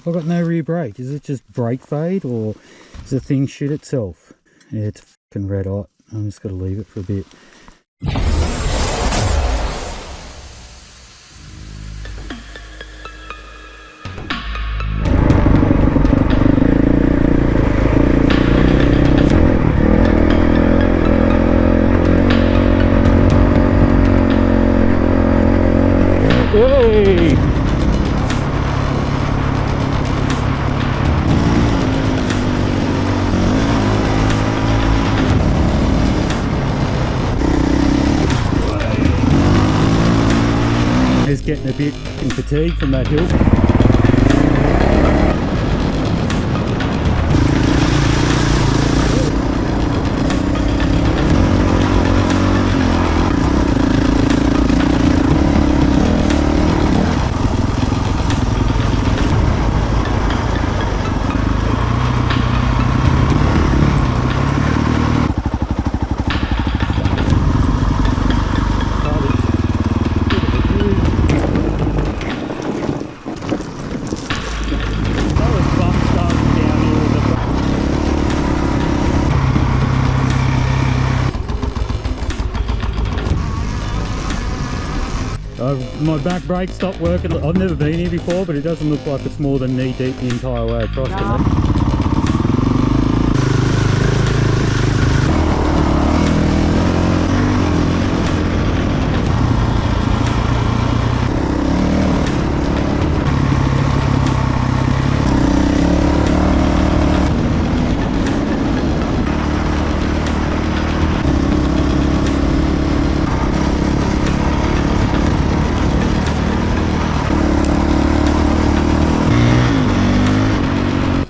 I've got no rear brake. Is it just brake fade or does the thing shit itself? Yeah, it's fucking red hot. I'm just going to leave it for a bit. Hey! Just getting a bit in fatigue from that hill. My back brake stopped working. I've never been here before, but it doesn't look like it's more than knee deep the entire way across to me.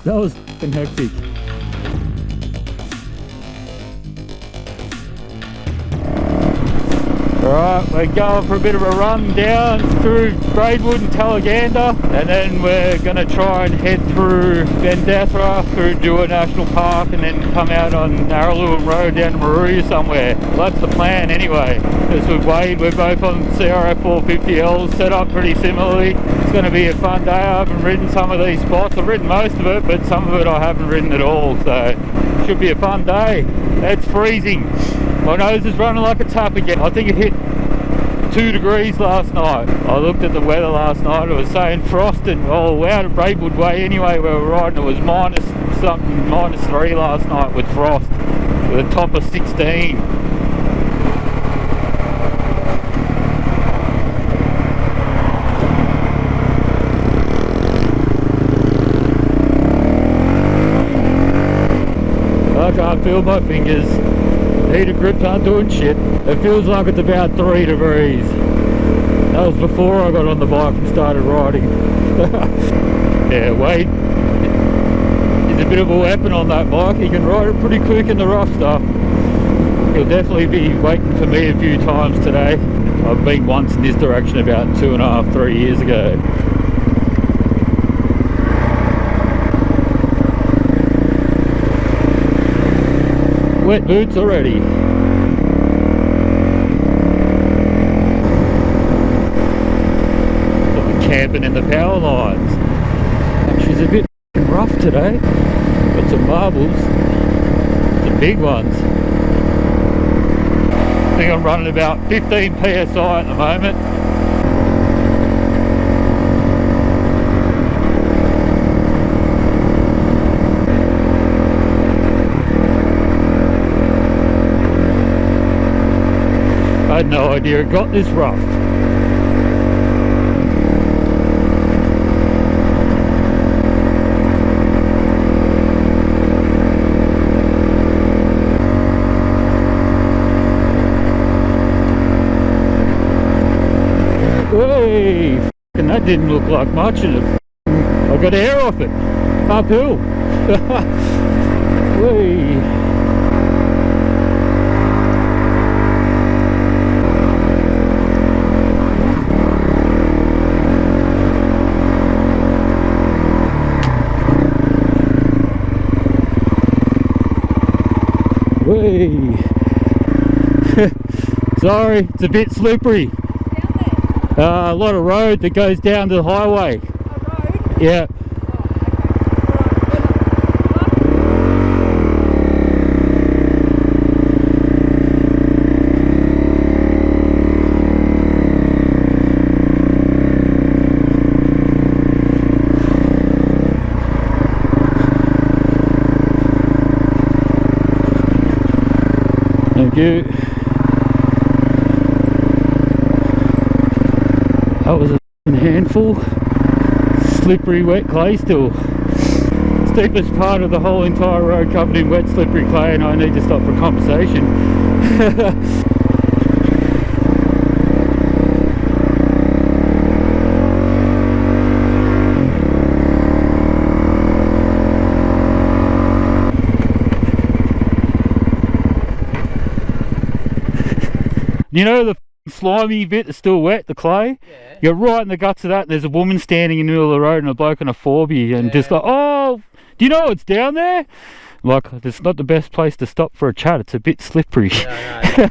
That was f***ing hectic. Alright, we're going for a bit of a run down through Braidwood and Tallaganda, and then we're going to try and head through Bendethra, through Deua National Park, and then come out on Narraloo Road down to Maruya somewhere. Well, that's the plan anyway. Because with Wade, we're both on CRF 450Ls, set up pretty similarly. It's going to be a fun day. I haven't ridden some of these spots. I've ridden most of it, but some of it I haven't ridden at all, so should be a fun day. It's freezing. My nose is running like a tap again. I think it hit 2 degrees last night. I looked at the weather last night. It was saying frost, and oh, out of Braidwood Way anyway where we're riding, it was minus something, -3 last night with frost, with a top of 16. I can't feel my fingers. Heated grips aren't doing shit. It feels like it's about 3 degrees. That was before I got on the bike and started riding. Yeah, Wade is a bit of a weapon on that bike. He can ride it pretty quick in the rough stuff. He'll definitely be waiting for me a few times today. I've been once in this direction about 2.5, 3 years ago. Wet boots already. I'm camping in the power lines. She's a bit rough today. Got some marbles, some big ones. I think I'm running about 15 PSI at the moment. I had no idea it got this rough. Hey, and that didn't look like much, and I got air off it, uphill. Hey. Sorry, it's a bit slippery. Down there? A lot of road that goes down to the highway. A road? Yeah. Oh. Thank you. That was a handful. Slippery wet clay still. Steepest part of the whole entire road covered in wet slippery clay, and I need to stop for conversation. You know the slimy bit that's still wet, the clay? Yeah. You're right in the guts of that, and there's a woman standing in the middle of the road and a bloke on a 4B, and just like, oh, do you know what's down there? Like, it's not the best place to stop for a chat, it's a bit slippery. Yeah.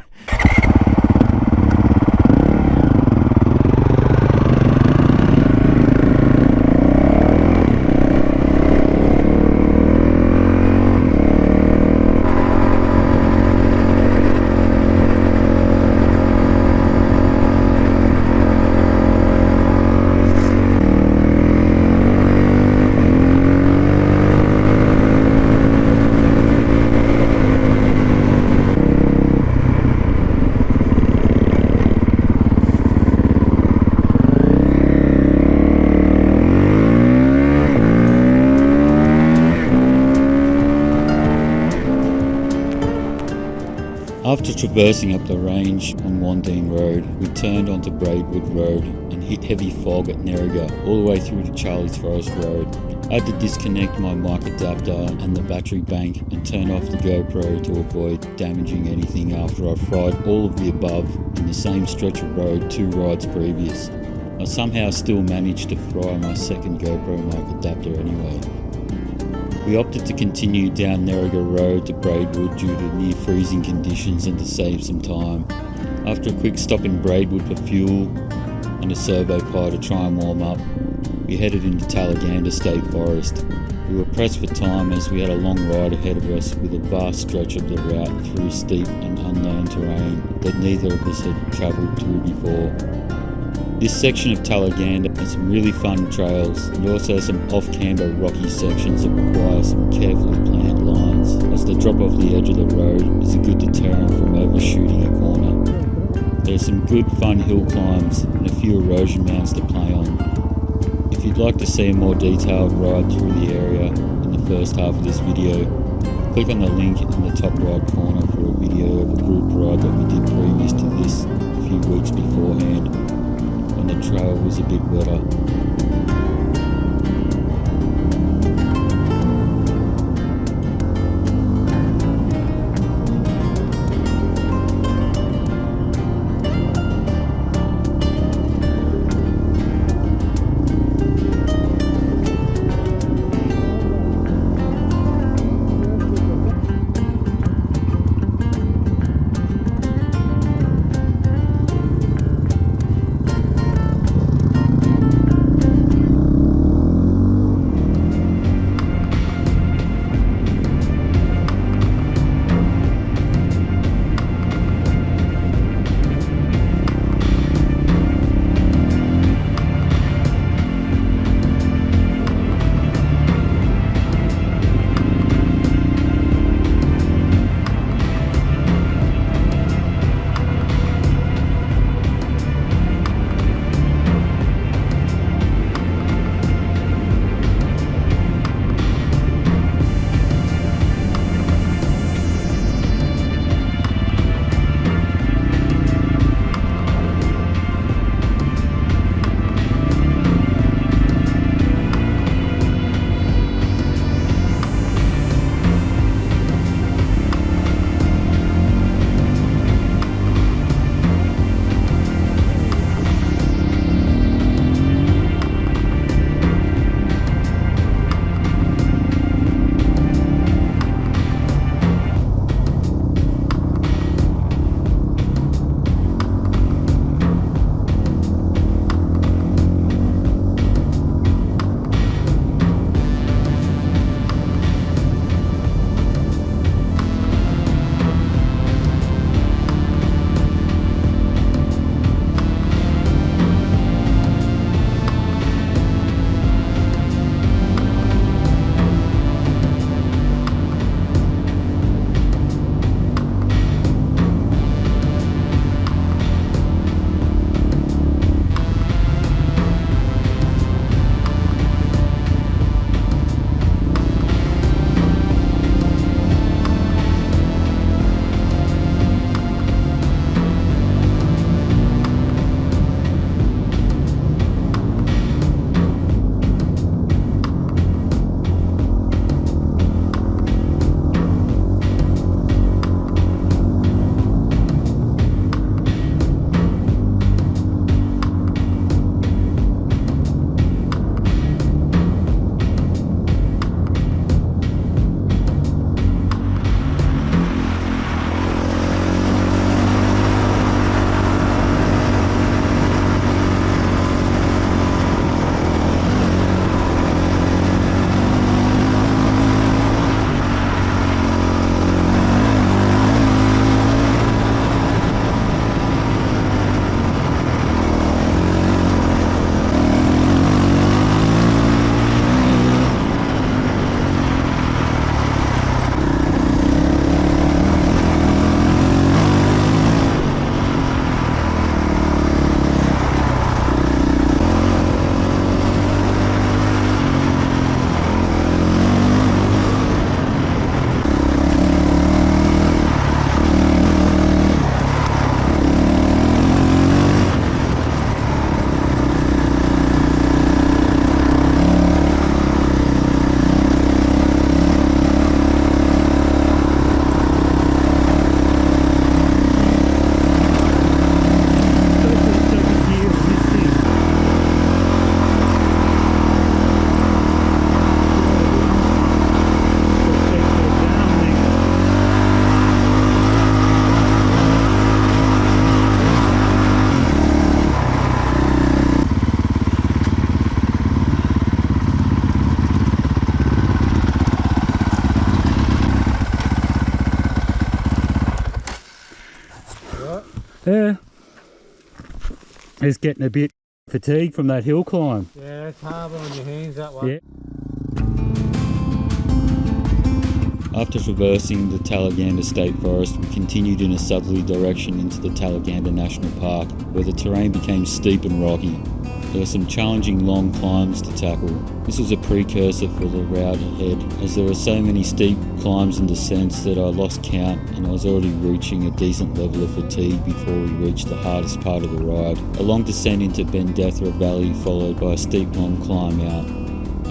After traversing up the range on Langdon Road, we turned onto Braidwood Road and hit heavy fog at Nerriga all the way through to Charlie's Forest Road. I had to disconnect my mic adapter and the battery bank and turn off the GoPro to avoid damaging anything after I fried all of the above in the same stretch of road 2 rides previous. I somehow still managed to fry my second GoPro mic adapter anyway. We opted to continue down Nerriga Road to Braidwood due to near freezing conditions and to save some time. After a quick stop in Braidwood for fuel and a servo pie to try and warm up, we headed into Tallaganda State Forest. We were pressed for time as we had a long ride ahead of us with a vast stretch of the route through steep and unknown terrain that neither of us had travelled through before. This section of Tallaganda has some really fun trails and also some off-camber rocky sections that require some carefully planned lines, as the drop off the edge of the road is a good deterrent from overshooting a corner. There's some good fun hill climbs and a few erosion mounds to play on. If you'd like to see a more detailed ride through the area in the first half of this video, click on the link in the top right corner for a video of a group ride that we did previous to this a few weeks beforehand, when the trail was a bit wetter. Yeah. Just getting a bit fatigued from that hill climb. Yeah, it's hard on your hands that way. Yeah. After traversing the Tallaganda State Forest, we continued in a southerly direction into the Tallaganda National Park, where the terrain became steep and rocky. There were some challenging long climbs to tackle. This was a precursor for the route ahead, as there were so many steep climbs and descents that I lost count, and I was already reaching a decent level of fatigue before we reached the hardest part of the ride. A long descent into Bendethra Valley followed by a steep long climb out.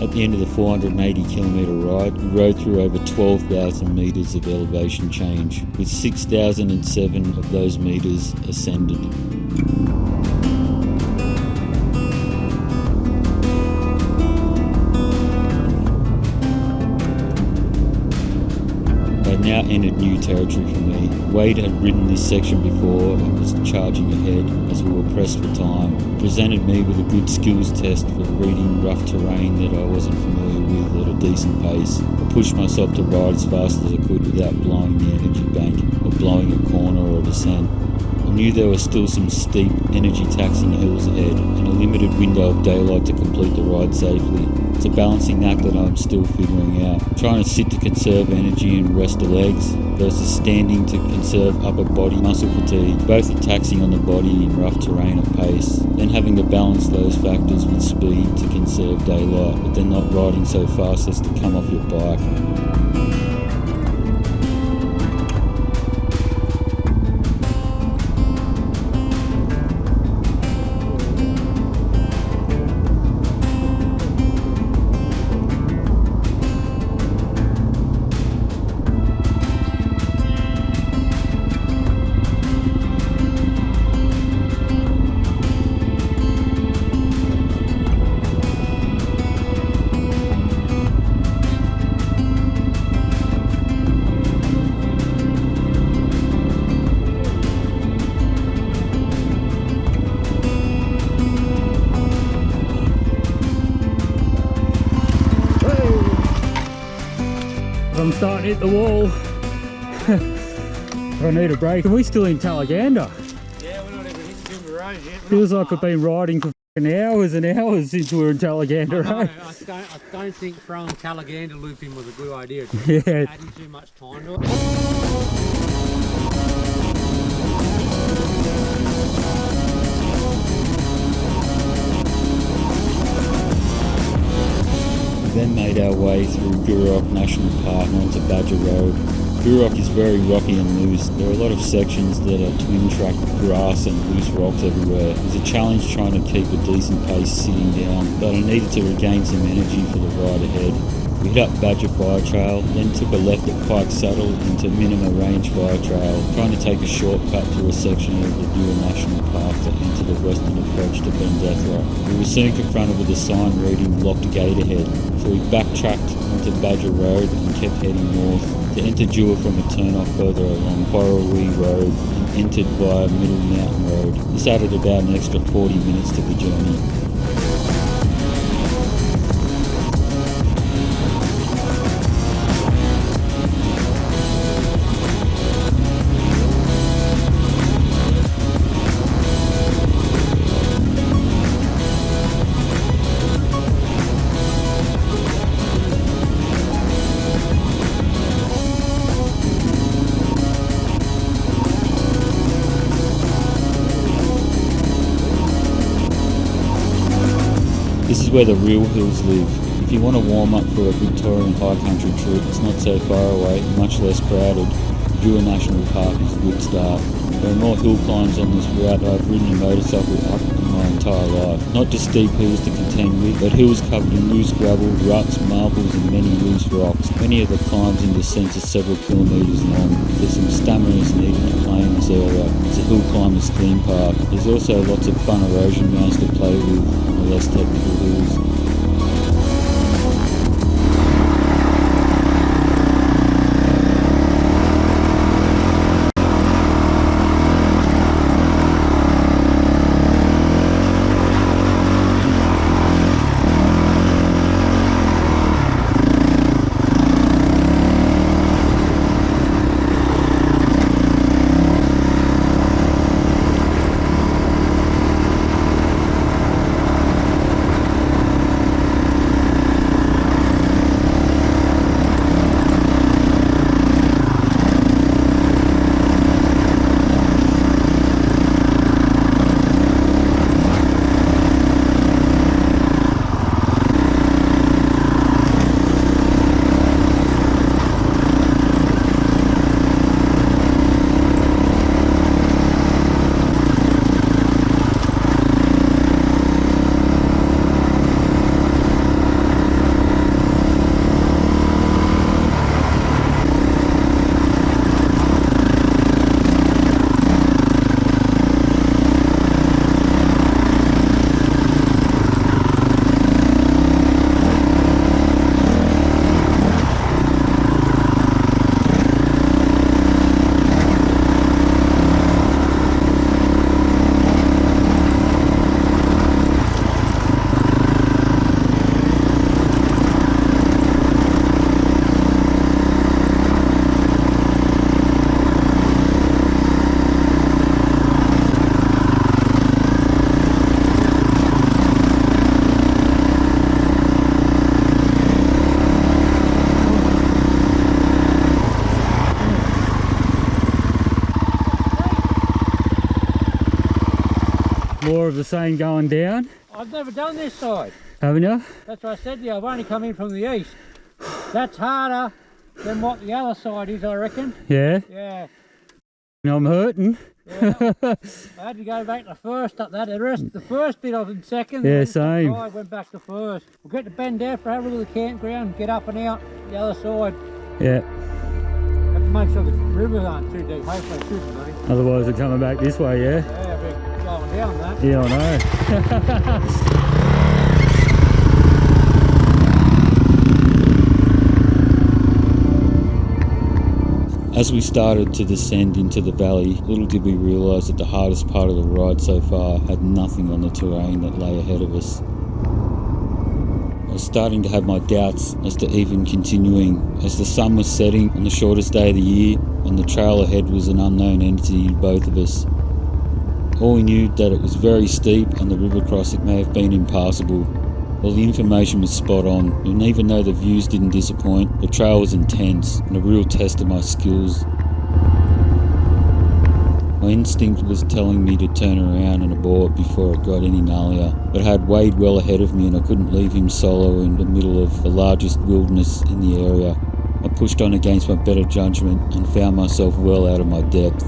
At the end of the 480 kilometre ride, we rode through over 12,000 metres of elevation change, with 6,007 of those metres ascended. I now entered new territory for me. Wade had ridden this section before and was charging ahead as we were pressed for time. He presented me with a good skills test for reading rough terrain that I wasn't familiar with at a decent pace. I pushed myself to ride as fast as I could without blowing the energy bank or blowing a corner or a descent. I knew there were still some steep, energy-taxing hills ahead and a limited window of daylight to complete the ride safely. It's a balancing act that I'm still figuring out. Trying to sit to conserve energy and rest the legs versus standing to conserve upper body muscle fatigue. Both are taxing on the body in rough terrain at pace. Then having to balance those factors with speed to conserve daylight, but then not riding so fast as to come off your bike. I'm starting to hit the wall. I need a break. Are we still in Tallaganda? Yeah, we're not even hitting Timber Road yet. Feels like I've been riding for hours and hours since we were in Tallaganda, I right? I don't think throwing Tallaganda loop in was a good idea. Yeah. Adding too much time to it. Then made our way through Gourock National Park and onto Badger Road. Gourock is very rocky and loose. There are a lot of sections that are twin track grass and loose rocks everywhere. It was a challenge trying to keep a decent pace sitting down, but I needed to regain some energy for the ride ahead. We hit up Badger Fire Trail, then took a left at Pike Saddle into Minima Range Fire Trail, trying to take a shortcut through a section of the Deua National Park to enter the western approach to Bendethra. We were soon confronted with a sign reading locked gate ahead, so we backtracked onto Badger Road and kept heading north to enter Deua from a turn-off further along Quarrawee Road and entered via Middle Mountain Road. This added about an extra 40 minutes to the journey. This is where the real hills live. If you want to warm up for a Victorian high country trip, it's not so far away, much less crowded. Deua National Park is a good start. There are more hill climbs on this route I've ridden a motorcycle up in my entire life. Not just steep hills to contend with, but hills covered in loose gravel, ruts, marbles and many loose rocks. Many of the climbs and descents are several kilometres long. There's some stamina is needed to play in this area. It's a hill climbers theme park. There's also lots of fun erosion mounds to play with on the less technical hills. more of the same going down. I've never done this side. Haven't you? That's what I said to you, I've only come in from the east. That's harder than what the other side is, I reckon. Yeah? Yeah. I'm hurting. Yeah. I had to go back to first up that. The first bit I was in second. Yeah, same. I went back to first. We'll get to Bendethra, have a look at the campground, get up and out the other side. Yeah. Have to make sure the rivers aren't too deep. Hopefully they shouldn't be. Otherwise we're coming back this way, yeah? Yeah, we're going down that. Yeah, I know. As we started to descend into the valley, little did we realise that the hardest part of the ride so far had nothing on the terrain that lay ahead of us. I was starting to have my doubts as to even continuing, as the sun was setting on the shortest day of the year and the trail ahead was an unknown entity to both of us. All we knew that it was very steep and the river crossing may have been impassable. Well, the information was spot on, and even though the views didn't disappoint, the trail was intense and a real test of my skills. My instinct was telling me to turn around and abort before it got any gnarlier, but I had Wade well ahead of me and I couldn't leave him solo in the middle of the largest wilderness in the area. I pushed on against my better judgment and found myself well out of my depth.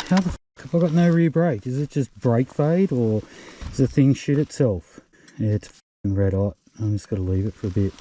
How the f have I got no rear brake? Is it just brake fade or is the thing shit itself? Yeah, it's f***ing red hot. I'm just got to leave it for a bit.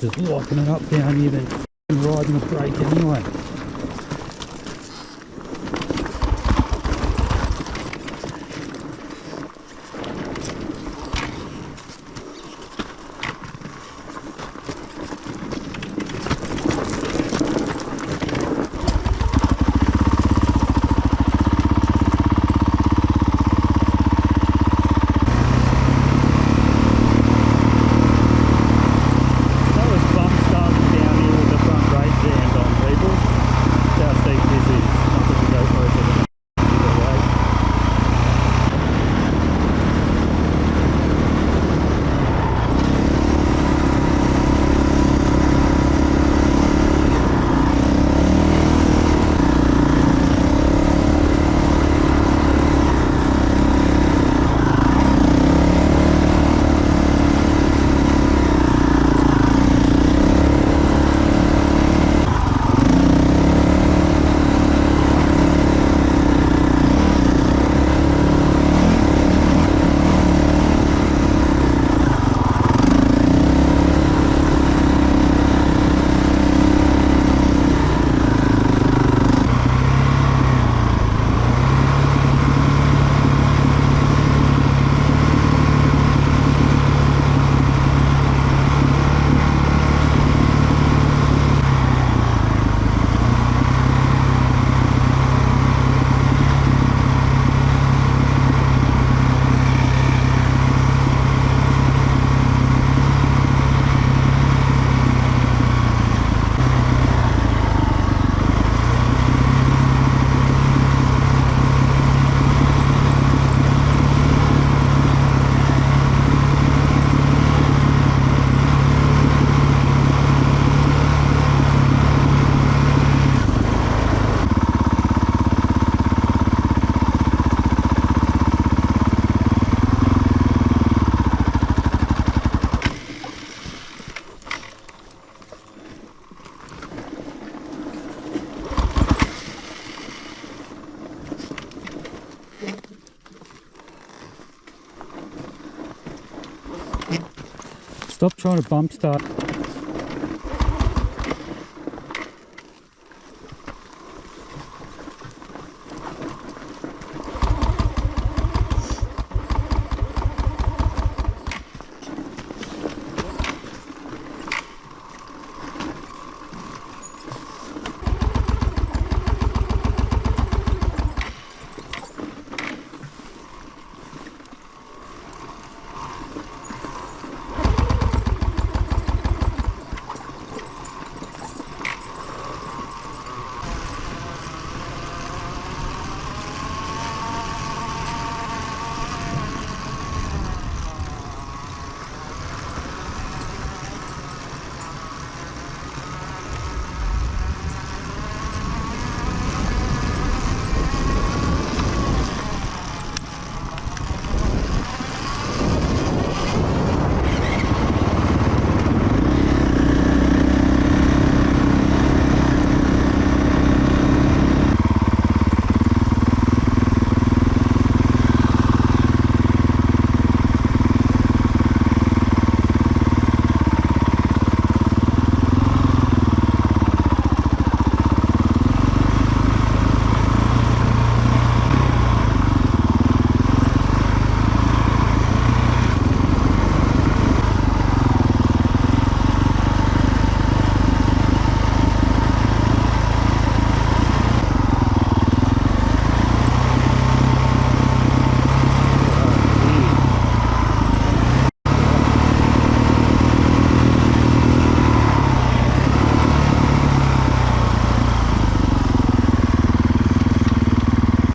Just locking it up down here, then riding the brake anyway. That was fun starting down here with the front brake jams on, people. Stop trying to bump start.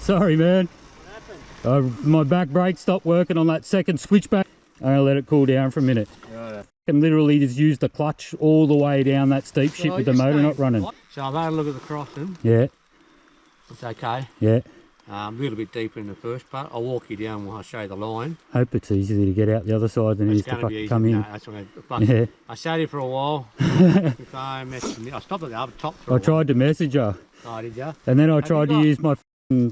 Sorry, man. What happened? My back brake stopped working on that second switchback. I'm gonna let it cool down for a minute. I can literally just use the clutch all the way down that steep shit with the motor not running. So I've had a look at the crossing. Yeah. It's okay. Yeah. A little bit deeper in the first part. I'll walk you down while I show you the line. Hope it's easier to get out the other side than it is to come in. No, that's what yeah. I sat here for a while. I stopped at the other top for a while. tried to message her. Oh, did you? And then I tried to use my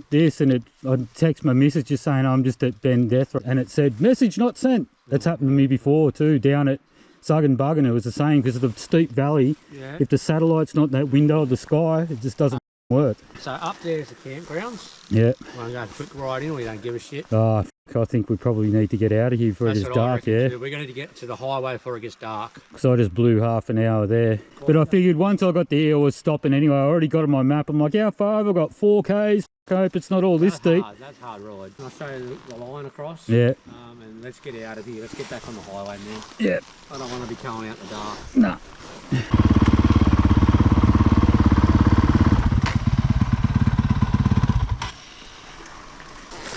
this, and I text my missus just saying I'm just at Bendethra, and it said message not sent. That's happened to me before too, down at Sug and Bug, and it was the same because of the steep valley. Yeah. If the satellite's not in that window of the sky, it just doesn't work. So up there's the campgrounds. Yeah. Want to go quick ride in, or you don't give a shit? Oh, I think we probably need to get out of here before it gets dark. Yeah. We're going to get to the highway before it gets dark. Because I just blew half an hour there. But I figured once I got there, I was stopping anyway. I already got on my map. I'm like, how far have I got? 4Ks. I hope it's not all this steep. That's hard ride. I'll show you the line across. Yeah. And let's get out of here. Let's get back on the highway now. Yeah. I don't want to be going out in the dark. No.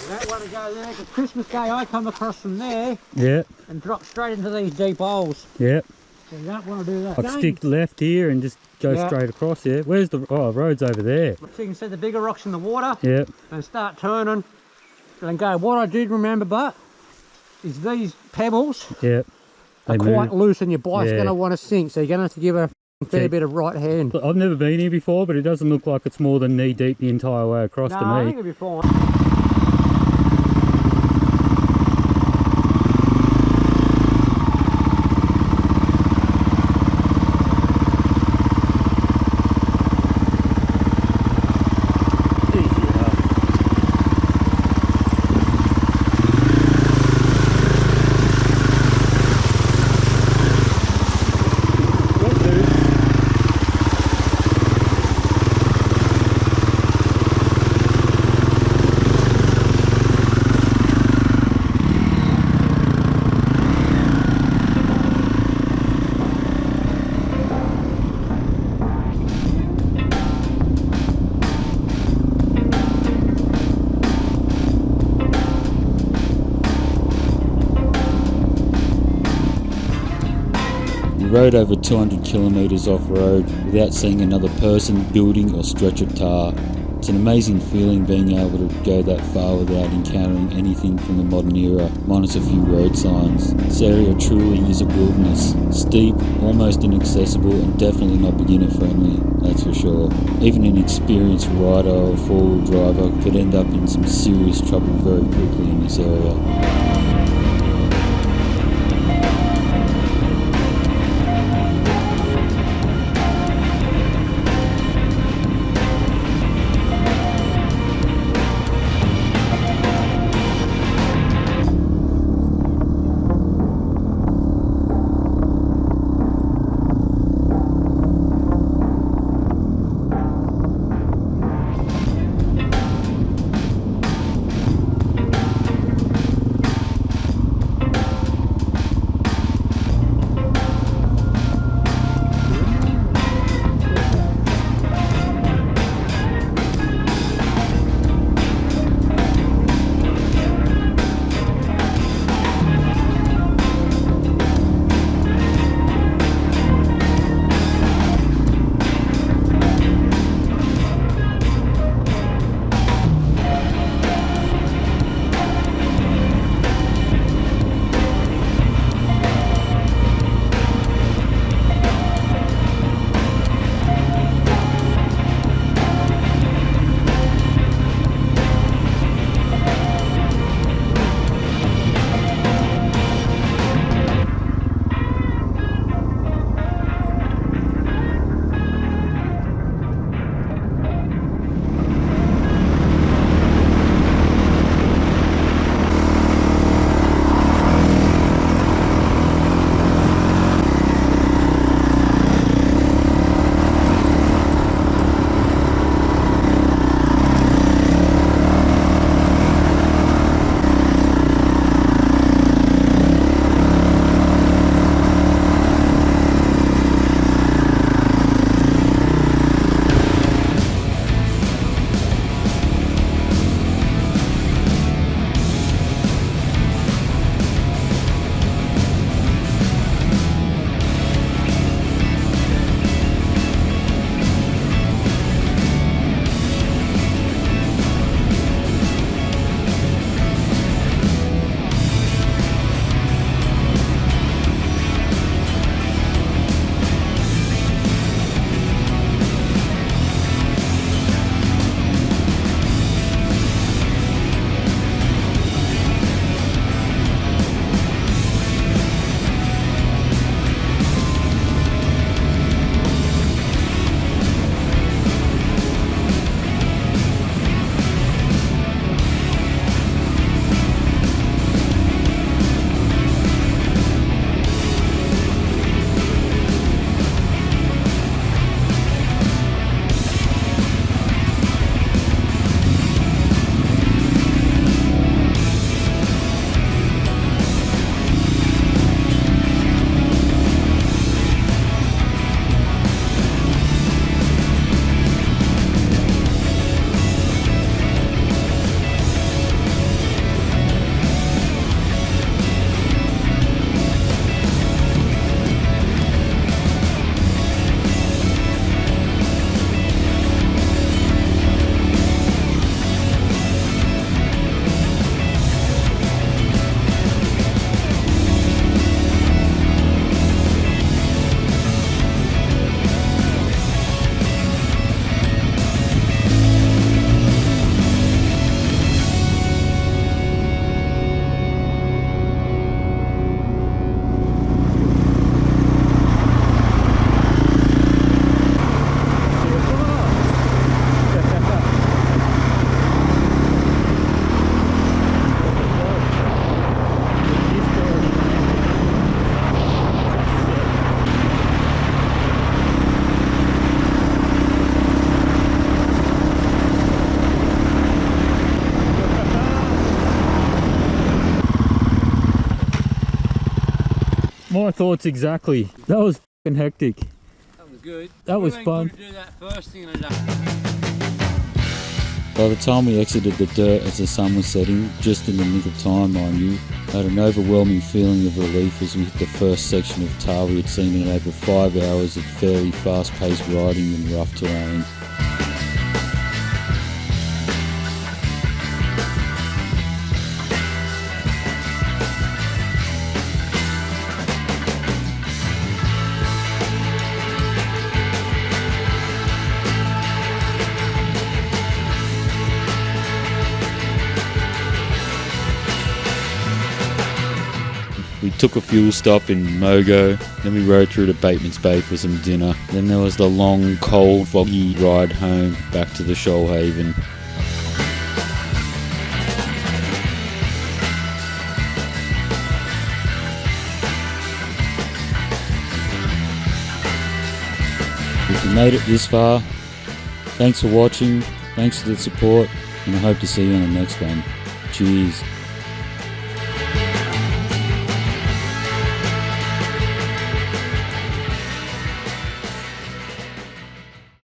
That want to go there because Christmas Day I come across from there. Yeah. And drop straight into these deep holes. Yeah. So you don't want to do that. I can stick left here and just go straight across. Yeah. Where's the road's over there? So you can see the bigger rocks in the water. Yeah. And start turning and go. What I did remember, but is these pebbles. Yeah. Are quite loose, and your bike's going to want to sink. So you're going to have to give a fair bit of right hand. I've never been here before, but it doesn't look like it's more than knee deep the entire way across to me. I think it'll be fine. Rode over 200 kilometres off-road without seeing another person, building or stretch of tar. It's an amazing feeling being able to go that far without encountering anything from the modern era, minus a few road signs. This area truly is a wilderness. Steep, almost inaccessible, and definitely not beginner friendly, that's for sure. Even an experienced rider or four-wheel driver could end up in some serious trouble very quickly in this area. my thoughts exactly. That was fucking hectic. That was good. That was fun. Good to do that first thing of the day. By the time we exited the dirt as the sun was setting, just in the nick of time mind you, I had an overwhelming feeling of relief as we hit the first section of tar we had seen in over 5 hours of fairly fast-paced riding in rough terrain. We took a fuel stop in Mogo, then we rode through to Bateman's Bay for some dinner. Then there was the long, cold, foggy ride home back to the Shoalhaven. If you made it this far, thanks for watching, thanks for the support, and I hope to see you on the next one. Cheers.